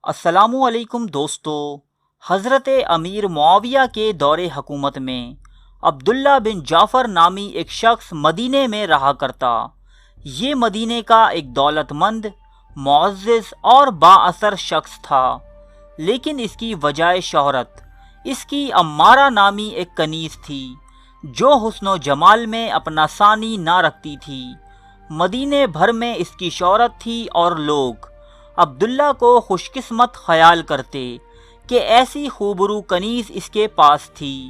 السلام علیکم دوستو۔ حضرت امیر معاویہ کے دور حکومت میں عبداللہ بن جعفر نامی ایک شخص مدینے میں رہا کرتا۔ یہ مدینے کا ایک دولت مند، معزز اور با اثر شخص تھا، لیکن اس کی وجہ شہرت اس کی عمارہ نامی ایک کنیز تھی جو حسن و جمال میں اپنا ثانی نہ رکھتی تھی۔ مدینے بھر میں اس کی شہرت تھی اور لوگ عبداللہ کو خوش قسمت خیال کرتے کہ ایسی خوبرو کنیز اس کے پاس تھی۔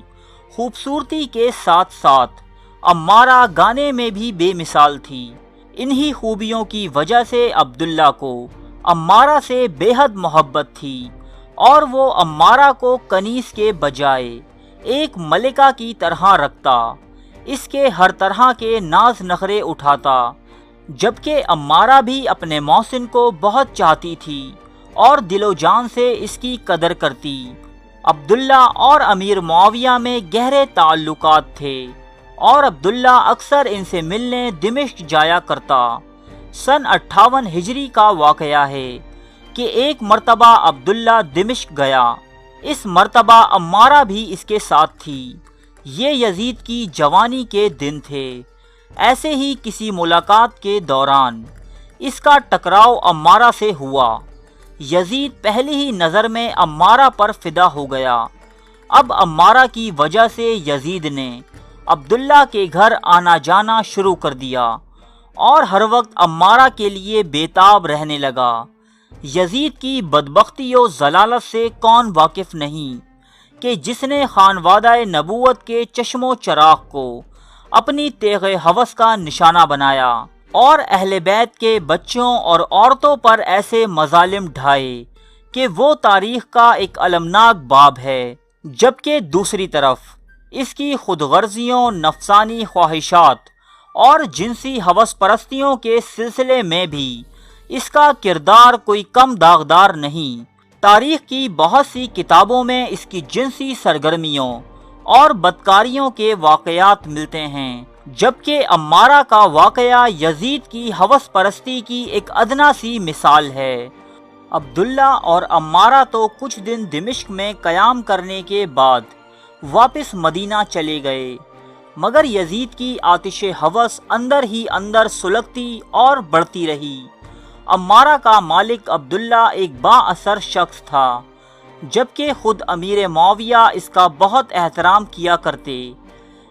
خوبصورتی کے ساتھ ساتھ عمارہ گانے میں بھی بے مثال تھی۔ انہی خوبیوں کی وجہ سے عبداللہ کو عمارہ سے بے حد محبت تھی اور وہ عمارہ کو کنیز کے بجائے ایک ملکہ کی طرح رکھتا، اس کے ہر طرح کے ناز نخرے اٹھاتا، جبکہ عمارہ بھی اپنے محسن کو بہت چاہتی تھی اور دل و جان سے اس کی قدر کرتی۔ عبداللہ اور امیر معاویہ میں گہرے تعلقات تھے اور عبداللہ اکثر ان سے ملنے دمشق جایا کرتا۔ سن 58 ہجری کا واقعہ ہے کہ ایک مرتبہ عبداللہ دمشق گیا۔ اس مرتبہ عمارہ بھی اس کے ساتھ تھی۔ یہ یزید کی جوانی کے دن تھے۔ ایسے ہی کسی ملاقات کے دوران اس کا ٹکراؤ عمارہ سے ہوا۔ یزید پہلی ہی نظر میں عمارہ پر فدا ہو گیا۔ اب عمارہ کی وجہ سے یزید نے عبداللہ کے گھر آنا جانا شروع کر دیا اور ہر وقت عمارہ کے لیے بےتاب رہنے لگا۔ یزید کی بدبختی و ضلالت سے کون واقف نہیں کہ جس نے خانوادہ نبوت کے چشم و چراغ کو اپنی تیغ ہوس کا نشانہ بنایا اور اہل بیت کے بچوں اور عورتوں پر ایسے مظالم ڈھائے کہ وہ تاریخ کا ایک المناک باب ہے، جبکہ دوسری طرف اس کی خود غرضیوں، نفسانی خواہشات اور جنسی ہوس پرستیوں کے سلسلے میں بھی اس کا کردار کوئی کم داغدار نہیں۔ تاریخ کی بہت سی کتابوں میں اس کی جنسی سرگرمیوں اور بدکاریوں کے واقعات ملتے ہیں، جبکہ عمارہ کا واقعہ یزید کی ہوس پرستی کی ایک ادنا سی مثال ہے۔ عبداللہ اور عمارہ تو کچھ دن دمشق میں قیام کرنے کے بعد واپس مدینہ چلے گئے، مگر یزید کی آتش ہوس اندر ہی اندر سلگتی اور بڑھتی رہی۔ عمارہ کا مالک عبداللہ ایک با اثر شخص تھا، جبکہ خود امیر معاویہ اس کا بہت احترام کیا کرتے،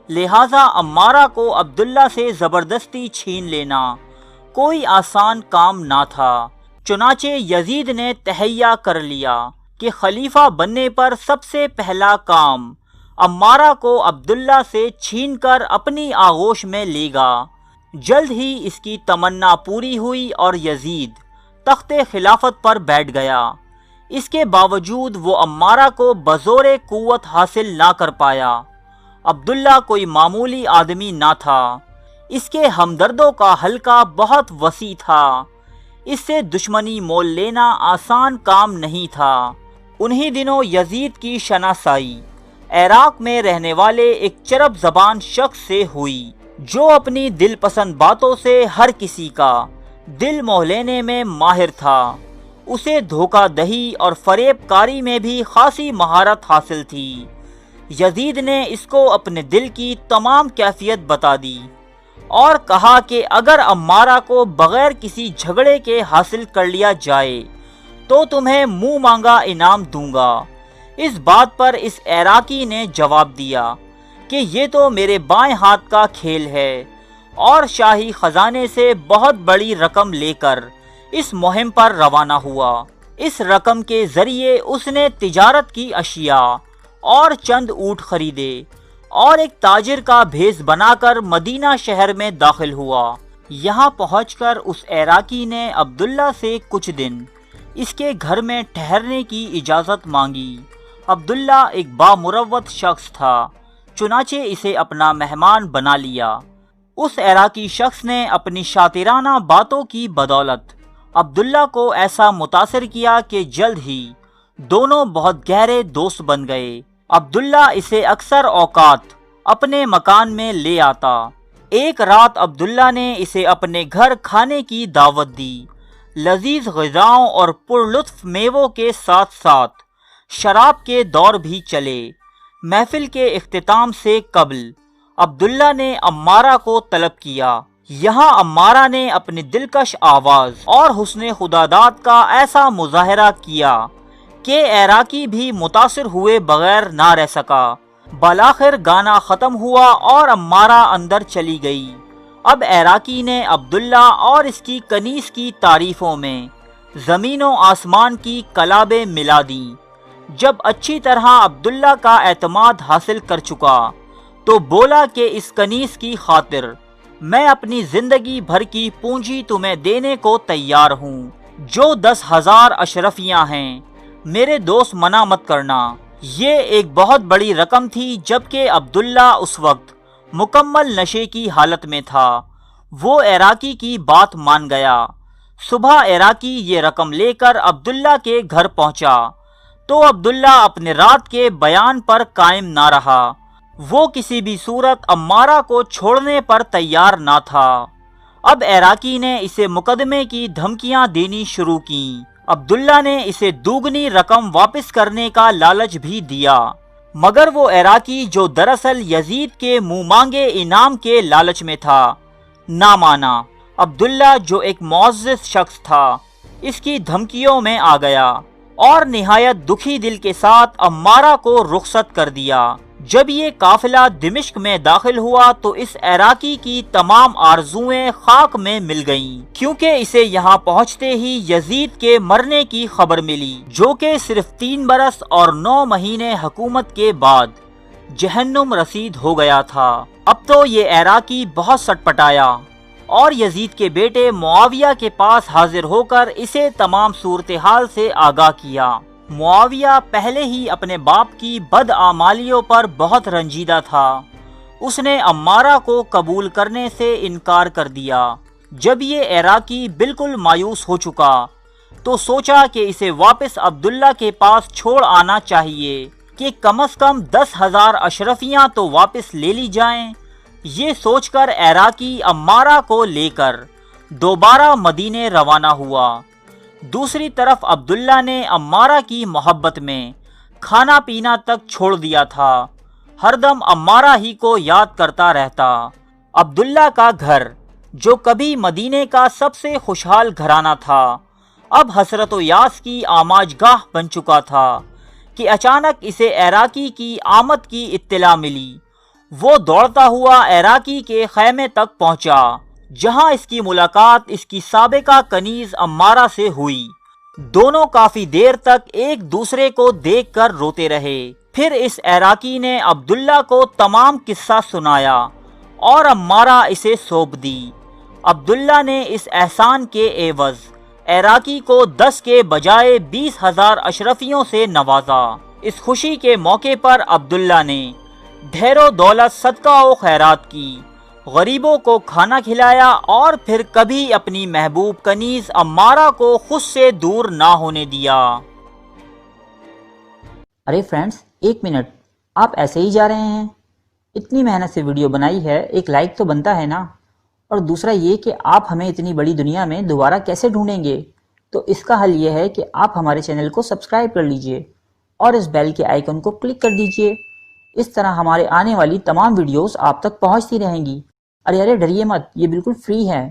لہٰذا عمارہ کو عبداللہ سے زبردستی چھین لینا کوئی آسان کام نہ تھا۔ چنانچہ یزید نے تہیہ کر لیا کہ خلیفہ بننے پر سب سے پہلا کام عمارہ کو عبداللہ سے چھین کر اپنی آغوش میں لے گا۔ جلد ہی اس کی تمنا پوری ہوئی اور یزید تخت خلافت پر بیٹھ گیا۔ اس کے باوجود وہ عمارہ کو بزور قوت حاصل نہ کر پایا۔ عبداللہ کوئی معمولی آدمی نہ تھا، اس کے ہمدردوں کا حلقہ بہت وسیع تھا، اس سے دشمنی مول لینا آسان کام نہیں تھا۔ انہی دنوں یزید کی شناسائی عراق میں رہنے والے ایک چرب زبان شخص سے ہوئی جو اپنی دل پسند باتوں سے ہر کسی کا دل موہ لینے میں ماہر تھا۔ اسے دھوکہ دہی اور فریب کاری میں بھی خاصی مہارت حاصل تھی۔ یزید نے اس کو اپنے دل کی تمام کیفیت بتا دی اور کہا کہ اگر عمارہ کو بغیر کسی جھگڑے کے حاصل کر لیا جائے تو تمہیں منہ مانگا انعام دوں گا۔ اس بات پر اس عراقی نے جواب دیا کہ یہ تو میرے بائیں ہاتھ کا کھیل ہے، اور شاہی خزانے سے بہت بڑی رقم لے کر اس مہم پر روانہ ہوا۔ اس رقم کے ذریعے اس نے تجارت کی اشیاء اور چند اونٹ خریدے اور ایک تاجر کا بھیس بنا کر مدینہ شہر میں داخل ہوا۔ یہاں پہنچ کر اس عراقی نے عبداللہ سے کچھ دن اس کے گھر میں ٹھہرنے کی اجازت مانگی۔ عبداللہ ایک بامروت شخص تھا، چنانچہ اسے اپنا مہمان بنا لیا۔ اس عراقی شخص نے اپنی شاطرانہ باتوں کی بدولت عبداللہ کو ایسا متاثر کیا کہ جلد ہی دونوں بہت گہرے دوست بن گئے۔ عبداللہ اسے اکثر اوقات اپنے مکان میں لے آتا۔ ایک رات عبداللہ نے اسے اپنے گھر کھانے کی دعوت دی، لذیذ غذاؤں اور پرلطف میووں کے ساتھ ساتھ شراب کے دور بھی چلے۔ محفل کے اختتام سے قبل عبداللہ نے عمارہ کو طلب کیا۔ یہاں عمارہ نے اپنی دلکش آواز اور حسن خداداد کا ایسا مظاہرہ کیا کہ عراقی بھی متاثر ہوئے بغیر نہ رہ سکا۔ بالآخر گانا ختم ہوا اور عمارہ اندر چلی گئی۔ اب عراقی نے عبداللہ اور اس کی کنیز کی تعریفوں میں زمین و آسمان کی کلابیں ملا دیں۔ جب اچھی طرح عبداللہ کا اعتماد حاصل کر چکا تو بولا کہ اس کنیز کی خاطر میں اپنی زندگی بھر کی پونجی تمہیں دینے کو تیار ہوں، جو 10,000 اشرفیاں ہیں۔ میرے دوست منع مت کرنا۔ یہ ایک بہت بڑی رقم تھی، جبکہ عبداللہ اس وقت مکمل نشے کی حالت میں تھا۔ وہ عراقی کی بات مان گیا۔ صبح عراقی یہ رقم لے کر عبداللہ کے گھر پہنچا تو عبداللہ اپنے رات کے بیان پر قائم نہ رہا۔ وہ کسی بھی صورت عمارہ کو چھوڑنے پر تیار نہ تھا۔ اب عراقی نے اسے مقدمے کی دھمکیاں دینی شروع کیں۔ عبداللہ نے اسے دوگنی رقم واپس کرنے کا لالچ بھی دیا، مگر وہ عراقی جو دراصل یزید کے منہ مانگے انعام کے لالچ میں تھا، نہ مانا۔ عبداللہ جو ایک معزز شخص تھا، اس کی دھمکیوں میں آ گیا اور نہایت دکھی دل کے ساتھ عمارہ کو رخصت کر دیا۔ جب یہ قافلہ دمشق میں داخل ہوا تو اس عراقی کی تمام آرزوئیں خاک میں مل گئیں، کیونکہ اسے یہاں پہنچتے ہی یزید کے مرنے کی خبر ملی، جو کہ صرف 3 برس اور 9 مہینے حکومت کے بعد جہنم رسید ہو گیا تھا۔ اب تو یہ عراقی بہت سٹپٹایا اور یزید کے بیٹے معاویہ کے پاس حاضر ہو کر اسے تمام صورتحال سے آگاہ کیا۔ معاویہ پہلے ہی اپنے باپ کی بدعمالیوں پر بہت رنجیدہ تھا۔ اس نے عمارہ کو قبول کرنے سے انکار کر دیا۔ جب یہ عراقی بالکل مایوس ہو چکا تو سوچا کہ اسے واپس عبداللہ کے پاس چھوڑ آنا چاہیے کہ کم از کم 10,000 اشرفیاں تو واپس لے لی جائیں۔ یہ سوچ کر عراقی عمارہ کو لے کر دوبارہ مدینے روانہ ہوا۔ دوسری طرف عبداللہ نے عمارہ کی محبت میں کھانا پینا تک چھوڑ دیا تھا، ہر دم عمارہ ہی کو یاد کرتا رہتا۔ عبداللہ کا گھر، جو کبھی مدینے کا سب سے خوشحال گھرانہ تھا، اب حسرت و یاس کی آماج گاہ بن چکا تھا کہ اچانک اسے عراقی کی آمد کی اطلاع ملی۔ وہ دوڑتا ہوا عراقی کے خیمے تک پہنچا، جہاں اس کی ملاقات اس کی سابقہ کنیز عمارہ سے ہوئی۔ دونوں کافی دیر تک ایک دوسرے کو دیکھ کر روتے رہے۔ پھر اس عراقی نے عبداللہ کو تمام قصہ سنایا اور عمارہ اسے سونپ دی۔ عبداللہ نے اس احسان کے عوض عراقی کو 10 کے بجائے 20,000 اشرفیوں سے نوازا۔ اس خوشی کے موقع پر عبداللہ نے ڈھیر و دولت صدقہ و خیرات کی، غریبوں کو کھانا کھلایا اور پھر کبھی اپنی محبوب کنیز عمارہ کو خود سے دور نہ ہونے دیا۔ ارے فرینڈز، 1 منٹ، آپ ایسے ہی جا رہے ہیں؟ اتنی محنت سے ویڈیو بنائی ہے، ایک لائک تو بنتا ہے نا؟ اور دوسرا یہ کہ آپ ہمیں اتنی بڑی دنیا میں دوبارہ کیسے ڈھونڈیں گے؟ تو اس کا حل یہ ہے کہ آپ ہمارے چینل کو سبسکرائب کر لیجئے اور اس بیل کے آئیکن کو کلک کر دیجئے۔ اس طرح ہمارے آنے والی تمام ویڈیوز آپ تک پہنچتی رہیں گی۔ ارے ڈریے مت، یہ بالکل فری ہے۔